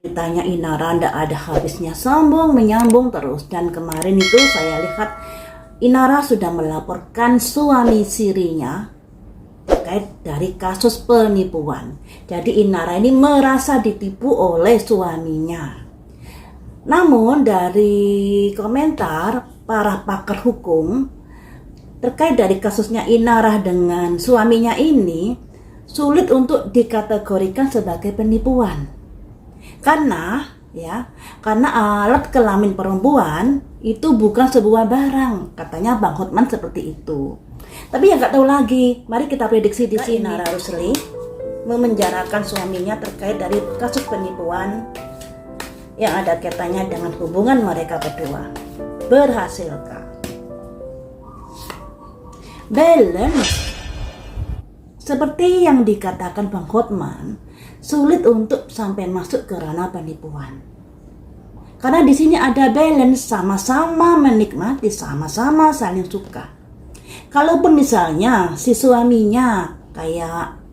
Ceritanya Inara ndak ada habisnya, sambung menyambung terus. Dan kemarin itu saya lihat Inara sudah melaporkan suami sirinya terkait dari kasus penipuan. Jadi Inara ini merasa ditipu oleh suaminya. Namun dari komentar para pakar hukum terkait dari kasusnya Inara dengan suaminya ini sulit untuk dikategorikan sebagai penipuan. Karena alat kelamin perempuan itu bukan sebuah barang, katanya Bang Hotman seperti itu. Tapi ya nggak tahu lagi. Mari kita prediksi di sini. Inara Rusli memenjarakan suaminya terkait dari kasus penipuan yang ada kaitannya dengan hubungan mereka berdua. Berhasilkah? Balance. Seperti yang dikatakan Bang Hotman, sulit untuk sampai masuk ke ranah penipuan. Karena di sini ada balance, sama-sama menikmati, sama-sama saling suka. Kalaupun misalnya si suaminya kayak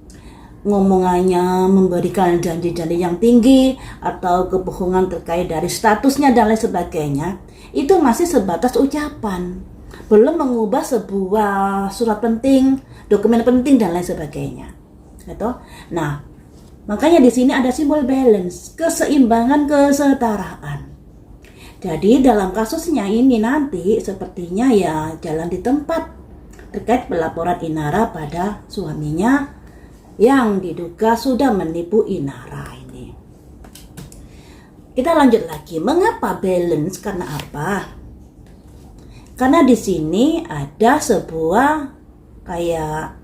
ngomongannya memberikan janji-janji yang tinggi atau kebohongan terkait dari statusnya dan lain sebagainya, itu masih sebatas ucapan, belum mengubah sebuah surat penting, dokumen penting dan lain sebagainya. Gitu. Nah, makanya di sini ada simbol balance, keseimbangan, kesetaraan. Jadi dalam kasusnya ini nanti sepertinya ya jalan di tempat terkait pelaporan Inara pada suaminya yang diduga sudah menipu Inara ini. Kita lanjut lagi. Mengapa balance? Karena apa? Karena di sini ada sebuah kayak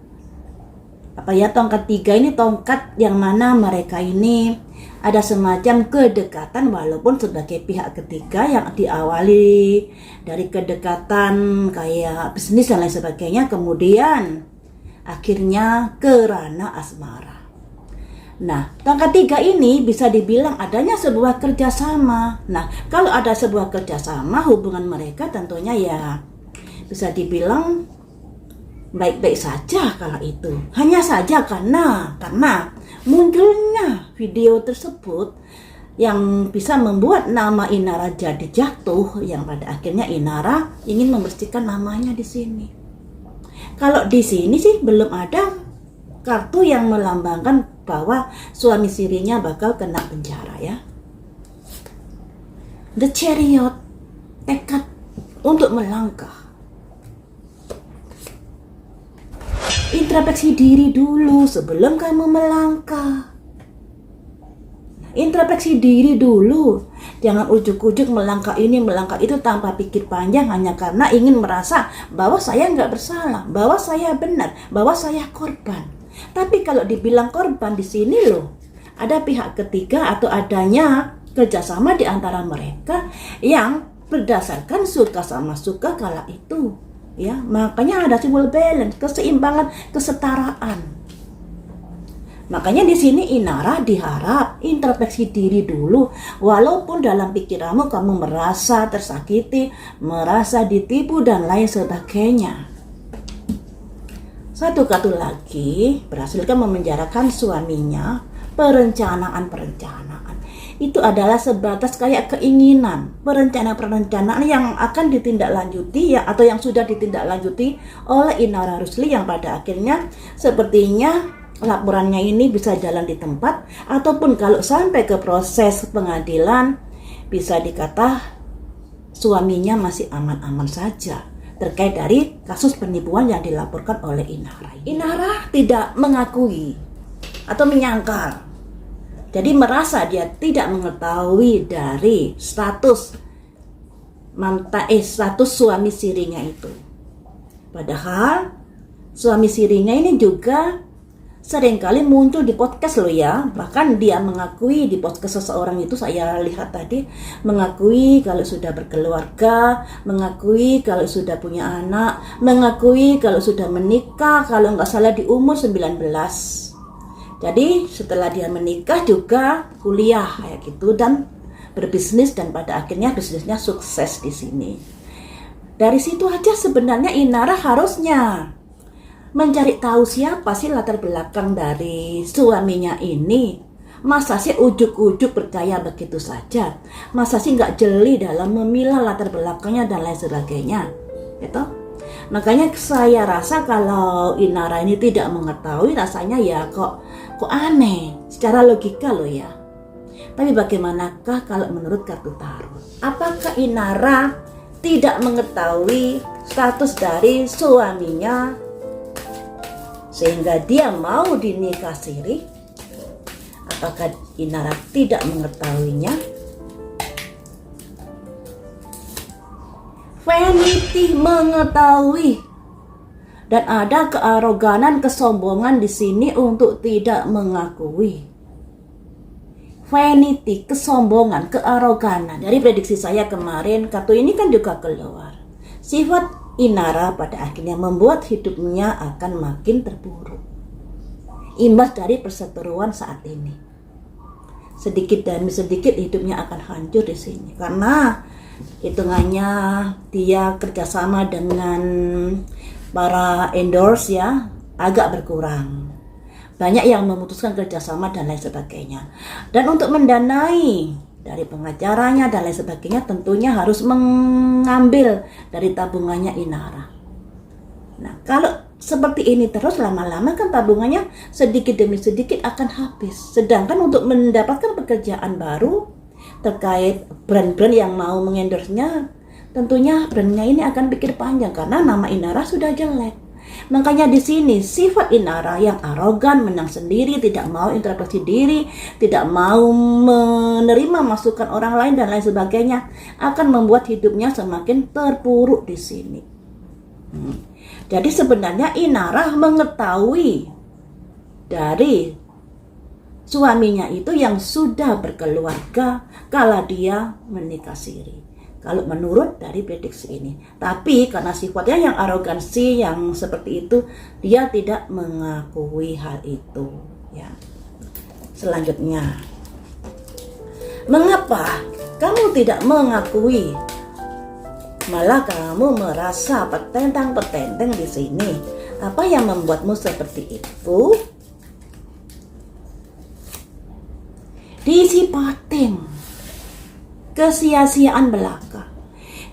tongkat tiga ini, tongkat yang mana mereka ini ada semacam kedekatan walaupun sebagai pihak ketiga yang diawali dari kedekatan kayak bisnis dan lain sebagainya, kemudian akhirnya ke ranah asmara. Nah, tongkat tiga ini bisa dibilang adanya sebuah kerjasama. Nah, kalau ada sebuah kerjasama, hubungan mereka tentunya ya bisa dibilang baik-baik saja kalau itu. Hanya saja karena munculnya video tersebut yang bisa membuat nama Inara jadi jatuh, yang pada akhirnya Inara ingin membersihkan namanya di sini. Kalau di sini sih belum ada kartu yang melambangkan bahwa suami sirinya bakal kena penjara ya. The Chariot, tekad untuk melangkah. Introspeksi diri dulu sebelum kamu melangkah. Introspeksi diri dulu. Jangan ujuk-ujuk melangkah ini, melangkah itu tanpa pikir panjang hanya karena ingin merasa bahwa saya nggak bersalah, bahwa saya benar, bahwa saya korban. Tapi kalau dibilang korban di sini loh, ada pihak ketiga atau adanya kerjasama di antara mereka yang berdasarkan suka sama suka kala itu. Ya, makanya ada simbol balance, keseimbangan, kesetaraan. Makanya di sini Inara diharap introspeksi diri dulu, walaupun dalam pikiranmu kamu merasa tersakiti, merasa ditipu dan lain sebagainya. Satu kartu lagi, berhasilkan memenjarakan suaminya. Perencanaan. Itu adalah sebatas kayak keinginan, perencanaan yang akan ditindaklanjuti ya, atau yang sudah ditindaklanjuti oleh Inara Rusli yang pada akhirnya sepertinya laporannya ini bisa jalan di tempat, ataupun kalau sampai ke proses pengadilan bisa dikata suaminya masih aman-aman saja terkait dari kasus penipuan yang dilaporkan oleh Inara. Inara tidak mengakui atau menyangkal. Jadi merasa dia tidak mengetahui dari status suami sirinya itu. Padahal suami sirinya ini juga seringkali muncul di podcast loh ya. Bahkan dia mengakui di podcast seseorang itu, saya lihat tadi, mengakui kalau sudah berkeluarga, mengakui kalau sudah punya anak, mengakui kalau sudah menikah, kalau nggak salah di umur 19. Jadi setelah dia menikah juga kuliah kayak gitu dan berbisnis, dan pada akhirnya bisnisnya sukses di sini. Dari situ aja sebenarnya Inara harusnya mencari tahu siapa sih latar belakang dari suaminya ini, Masa sih ujuk-ujuk percaya begitu saja? Masa sih nggak jeli dalam memilah latar belakangnya dan lain sebagainya? Gitu. Makanya saya rasa kalau Inara ini tidak mengetahui, rasanya ya kok aneh secara logika loh ya. Tapi bagaimanakah kalau menurut kartu tarot? Apakah Inara tidak mengetahui status dari suaminya sehingga dia mau dinikah siri? Apakah Inara tidak mengetahuinya? Vanity mengetahui, dan ada kearoganan, kesombongan di sini untuk tidak mengakui. Vanity, kesombongan, kearoganan. Dari prediksi saya kemarin, kartu ini kan juga keluar. Sifat Inara pada akhirnya membuat hidupnya akan makin terpuruk. Imbas dari perseteruan saat ini. Sedikit demi sedikit hidupnya akan hancur di sini karena hitungannya dia kerjasama dengan para endorse ya agak berkurang. Banyak yang memutuskan kerjasama dan lain sebagainya. Dan untuk mendanai dari pengacaranya dan lain sebagainya tentunya harus mengambil dari tabungannya Inara. Nah, kalau seperti ini terus lama-lama kan tabungannya sedikit demi sedikit akan habis. Sedangkan untuk mendapatkan pekerjaan baru terkait brand-brand yang mau mengendorse-nya, tentunya brandnya ini akan pikir panjang karena nama Inara sudah jelek. Makanya di sini sifat Inara yang arogan, menang sendiri, tidak mau introspeksi diri, tidak mau menerima masukan orang lain dan lain sebagainya akan membuat hidupnya semakin terpuruk di sini. Jadi sebenarnya Inara mengetahui dari suaminya itu yang sudah berkeluarga kala dia menikah siri. Kalau menurut dari prediksi ini. Tapi karena sifatnya yang arogansi, yang seperti itu, dia tidak mengakui hal itu. Ya. Selanjutnya, mengapa kamu tidak mengakui? Malah kamu merasa petentang-petenteng di sini. Apa yang membuatmu seperti itu? Disipating, kesia-siaan belaka.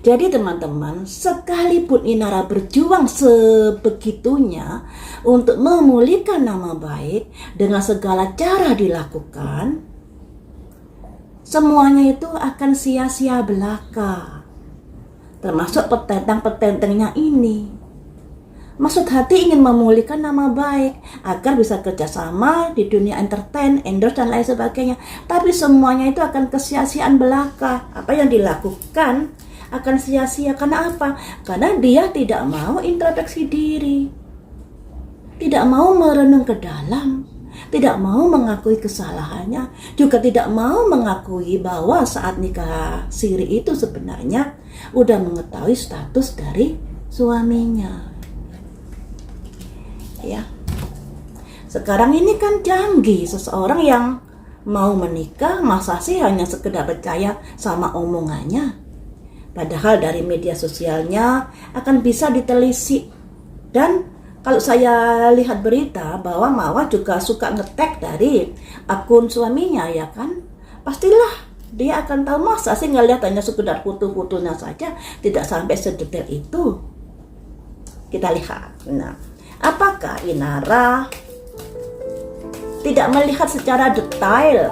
Jadi teman-teman, sekalipun Inara berjuang sebegitunya untuk memulihkan nama baik dengan segala cara dilakukan, semuanya itu akan sia-sia belaka. Termasuk petentang-petentengnya ini. Maksud hati ingin memulihkan nama baik agar bisa kerjasama di dunia entertain, endorse dan lain sebagainya. Tapi semuanya itu akan kesia-siaan belaka. Apa yang dilakukan akan sia-sia. Karena apa? Karena dia tidak mau introspeksi diri, tidak mau merenung ke dalam, tidak mau mengakui kesalahannya, juga tidak mau mengakui bahwa saat nikah siri itu sebenarnya udah mengetahui status dari suaminya. Ya. Sekarang ini kan canggih, seseorang yang mau menikah masa sih hanya sekedar percaya sama omongannya. Padahal dari media sosialnya akan bisa ditelisik. Dan kalau saya lihat berita bahwa Mawar juga suka nge-tag dari akun suaminya ya kan, pastilah dia akan tahu. Masa sih ngelihat hanya sekedar foto-fotonya saja, tidak sampai sedetail itu. Kita lihat. Nah, apakah Inara tidak melihat secara detail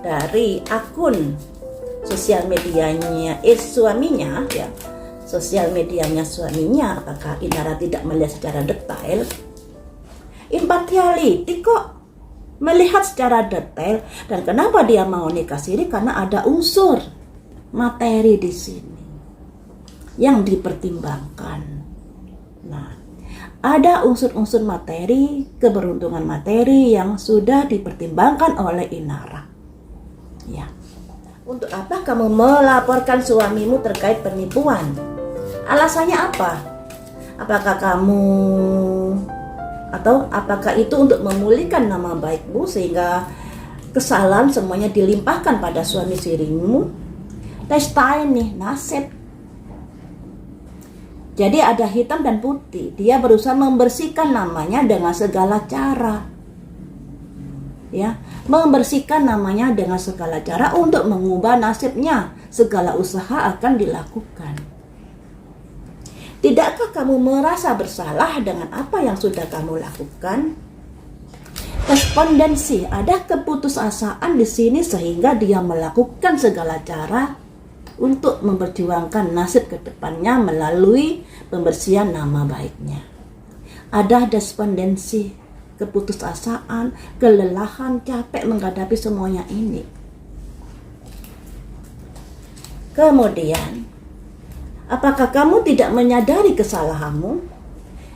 dari akun sosial medianya suaminya ya? Sosial medianya suaminya, apakah Inara tidak melihat secara detail? Impartiality kok melihat secara detail. Dan kenapa dia mau nikah siri? Karena ada unsur materi di sini yang dipertimbangkan. Nah, ada unsur-unsur materi, keberuntungan materi yang sudah dipertimbangkan oleh Inara. Ya. Untuk apa kamu melaporkan suamimu terkait penipuan? Alasannya apa? Apakah itu untuk memulihkan nama baikmu sehingga kesalahan semuanya dilimpahkan pada suami sirimu? Testain nih, nasib. Jadi ada hitam dan putih. Dia berusaha membersihkan namanya dengan segala cara. ya, membersihkan namanya dengan segala cara untuk mengubah nasibnya. Segala usaha akan dilakukan. Tidakkah kamu merasa bersalah dengan apa yang sudah kamu lakukan? Respondensi, ada keputusasaan di sini sehingga dia melakukan segala cara untuk memperjuangkan nasib ke depannya melalui pembersihan nama baiknya. Ada despondensi, keputusasaan, kelelahan, capek menghadapi semuanya ini. Kemudian, apakah kamu tidak menyadari kesalahanmu?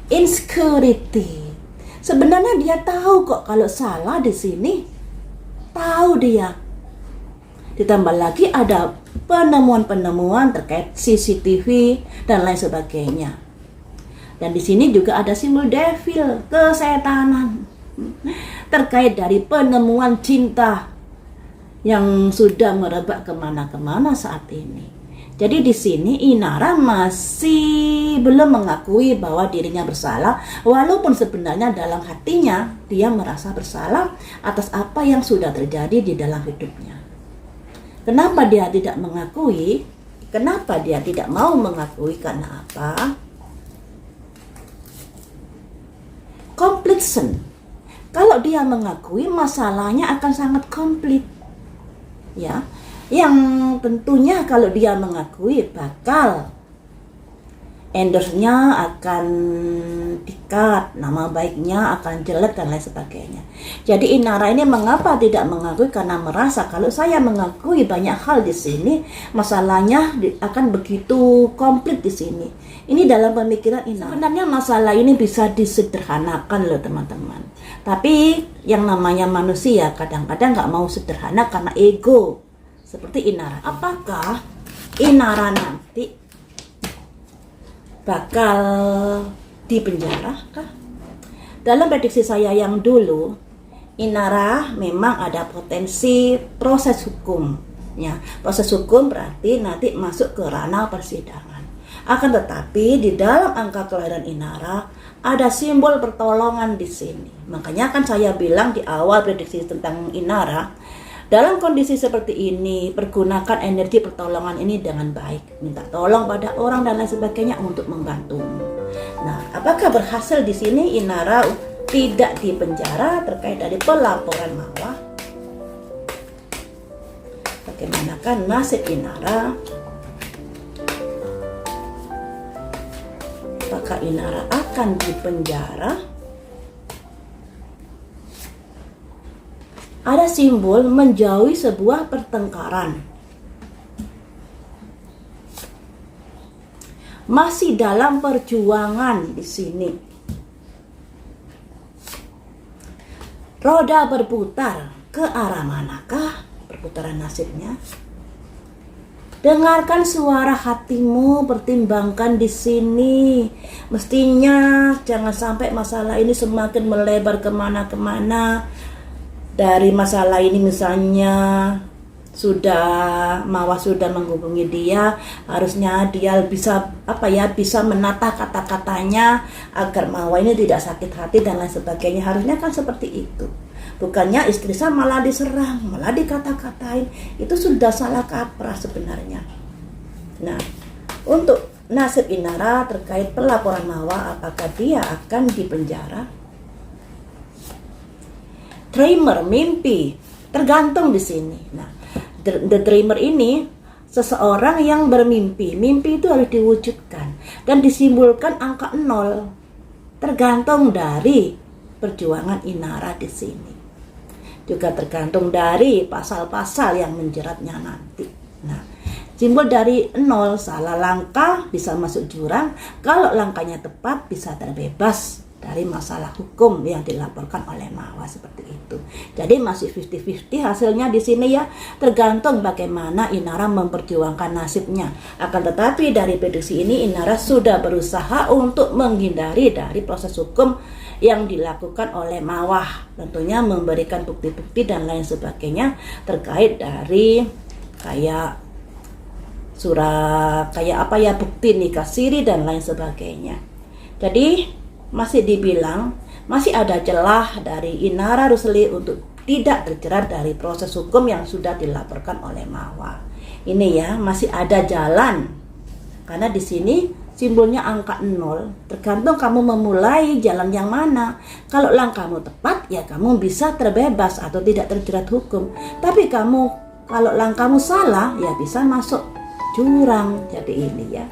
Insecurity. Sebenarnya dia tahu kok kalau salah di sini. Tahu dia. Ditambah lagi ada penemuan-penemuan terkait CCTV dan lain sebagainya. Dan di sini juga ada simbol devil, kesetanan. Terkait dari penemuan cinta yang sudah merebak kemana-kemana saat ini. Jadi di sini Inara masih belum mengakui bahwa dirinya bersalah, walaupun sebenarnya dalam hatinya dia merasa bersalah atas apa yang sudah terjadi di dalam hidupnya. Kenapa dia tidak mengakui? Kenapa dia tidak mau mengakui? Karena apa? Completion. Kalau dia mengakui, masalahnya akan sangat komplit. Ya, yang tentunya kalau dia mengakui bakal endorse-nya akan di-cut, nama baiknya akan jelek dan lain sebagainya. Jadi Inara ini mengapa tidak mengakui? Karena merasa kalau saya mengakui banyak hal di sini, masalahnya akan begitu komplit di sini. Ini dalam pemikiran Inara. Sebenarnya masalah ini bisa disederhanakan loh teman-teman. Tapi yang namanya manusia kadang-kadang nggak mau sederhana karena ego. Seperti Inara. Apakah Inara nanti bakal dipenjara kah? Dalam prediksi saya yang dulu, Inara memang ada potensi proses hukum. Ya, proses hukum berarti nanti masuk ke ranah persidangan. Akan tetapi di dalam angka kelahiran Inara ada simbol pertolongan di sini. Makanya kan saya bilang di awal prediksi tentang Inara, dalam kondisi seperti ini, pergunakan energi pertolongan ini dengan baik. Minta tolong pada orang dan lain sebagainya untuk membantumu. Nah, apakah berhasil di sini Inara tidak dipenjara terkait dari pelaporan Mawah? Bagaimanakah nasib Inara? Apakah Inara akan dipenjara? Ada simbol menjauhi sebuah pertengkaran. Masih dalam perjuangan di sini. Roda berputar, ke arah manakah perputaran nasibnya? Dengarkan suara hatimu, pertimbangkan di sini. Mestinya jangan sampai masalah ini semakin melebar kemana-kemana. Dari masalah ini misalnya Mawah sudah menghubungi dia, harusnya dia bisa bisa menata kata-katanya agar Mawah ini tidak sakit hati dan lain sebagainya. Harusnya kan seperti itu. Bukannya istri saya malah diserang, malah dikata-katain. Itu sudah salah kaprah sebenarnya. Nah, untuk nasib Inara terkait pelaporan Mawah, apakah dia akan dipenjara? Dreamer, mimpi, tergantung di sini. Nah, the dreamer ini seseorang yang bermimpi. Mimpi itu harus diwujudkan dan disimbolkan angka 0. Tergantung dari perjuangan Inara di sini. Juga tergantung dari pasal-pasal yang menjeratnya nanti. Nah, simbol dari 0, salah langkah bisa masuk jurang. Kalau langkahnya tepat bisa terbebas dari masalah hukum yang dilaporkan oleh Mawah seperti itu. Jadi masih 50-50 hasilnya di sini ya, tergantung bagaimana Inara memperjuangkan nasibnya. Akan tetapi dari prediksi ini Inara sudah berusaha untuk menghindari dari proses hukum yang dilakukan oleh Mawah. Tentunya memberikan bukti-bukti dan lain sebagainya terkait dari kayak surat bukti nikah siri dan lain sebagainya. Jadi masih dibilang masih ada celah dari Inara Rusli untuk tidak terjerat dari proses hukum yang sudah dilaporkan oleh Mahwa. Ini ya, masih ada jalan. Karena di sini simbolnya angka 0, tergantung kamu memulai jalan yang mana. Kalau langkahmu tepat, ya kamu bisa terbebas atau tidak terjerat hukum. Tapi kalau langkahmu salah, ya bisa masuk jurang. Jadi ini ya.